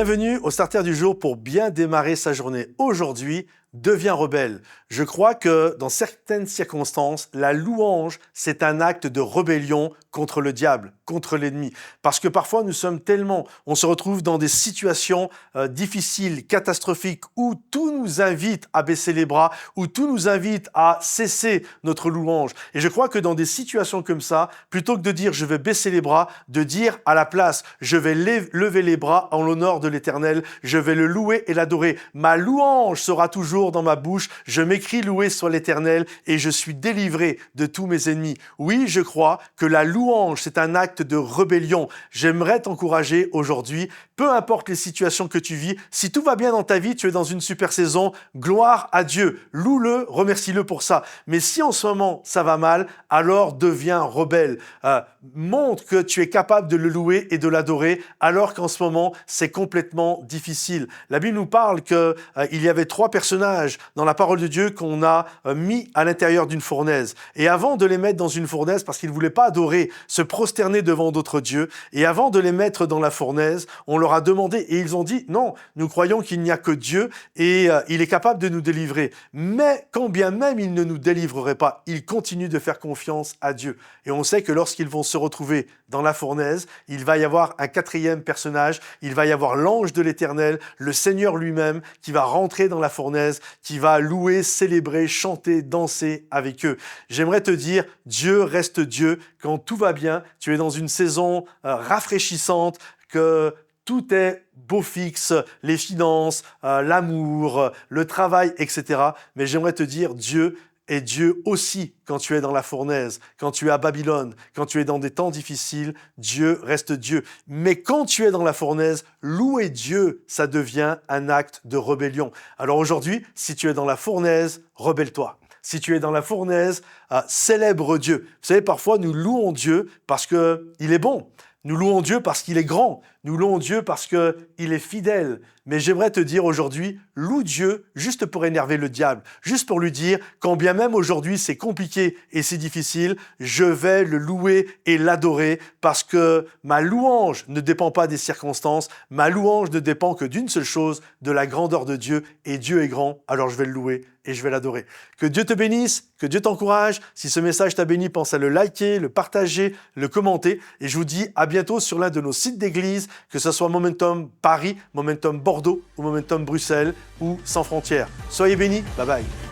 Bienvenue au Starter du jour pour bien démarrer sa journée. Aujourd'hui, deviens rebelle. Je crois que dans certaines circonstances, la louange, c'est un acte de rébellion contre le diable, contre l'ennemi. Parce que parfois, on se retrouve dans des situations difficiles, catastrophiques, où tout nous invite à baisser les bras, où tout nous invite à cesser notre louange. Et je crois que dans des situations comme ça, plutôt que de dire je vais baisser les bras, de dire à la place je vais lever les bras en l'honneur de l'Éternel, je vais le louer et l'adorer. Ma louange sera toujours dans ma bouche, je m'écris loué soit l'Éternel et je suis délivré de tous mes ennemis. Oui, je crois que la louange, c'est un acte de rébellion. J'aimerais t'encourager aujourd'hui, peu importe les situations que tu vis, si tout va bien dans ta vie, tu es dans une super saison, gloire à Dieu, loue-le, remercie-le pour ça. Mais si en ce moment ça va mal, alors deviens rebelle. Montre que tu es capable de le louer et de l'adorer alors qu'en ce moment c'est complètement difficile. La Bible nous parle qu'il y avait 3 personnages dans la parole de Dieu qu'on a mis à l'intérieur d'une fournaise. Et avant de les mettre dans une fournaise, parce qu'ils ne voulaient pas adorer, se prosterner devant d'autres dieux, et avant de les mettre dans la fournaise, on leur a demandé, et ils ont dit, non, nous croyons qu'il n'y a que Dieu, et il est capable de nous délivrer. Mais quand bien même il ne nous délivrerait pas, ils continuent de faire confiance à Dieu. Et on sait que lorsqu'ils vont se retrouver dans la fournaise, il va y avoir un 4e personnage, il va y avoir l'ange de l'Éternel, le Seigneur lui-même, qui va rentrer dans la fournaise, qui va louer, célébrer, chanter, danser avec eux. J'aimerais te dire, Dieu reste Dieu. Quand tout va bien, tu es dans une saison rafraîchissante, que tout est beau fixe, les finances, l'amour, le travail, etc. Mais j'aimerais te dire, Dieu est Dieu aussi quand tu es dans la fournaise, quand tu es à Babylone, quand tu es dans des temps difficiles, Dieu reste Dieu. Mais quand tu es dans la fournaise, louer Dieu, ça devient un acte de rébellion. Alors aujourd'hui, si tu es dans la fournaise, rebelle-toi. Si tu es dans la fournaise, célèbre Dieu. Vous savez, parfois nous louons Dieu parce qu'il est bon. Nous louons Dieu parce qu'il est grand. Nous louons Dieu parce qu'il est fidèle. Mais j'aimerais te dire aujourd'hui, loue Dieu juste pour énerver le diable. Juste pour lui dire, quand bien même aujourd'hui c'est compliqué et c'est difficile, je vais le louer et l'adorer parce que ma louange ne dépend pas des circonstances. Ma louange ne dépend que d'une seule chose, de la grandeur de Dieu. Et Dieu est grand, alors je vais le louer et je vais l'adorer. Que Dieu te bénisse, que Dieu t'encourage. Si ce message t'a béni, pense à le liker, le partager, le commenter. Et je vous dis à bientôt sur l'un de nos sites d'église, que ce soit Momentum Paris, Momentum Bordeaux ou Momentum Bruxelles ou Sans Frontières. Soyez bénis, bye bye.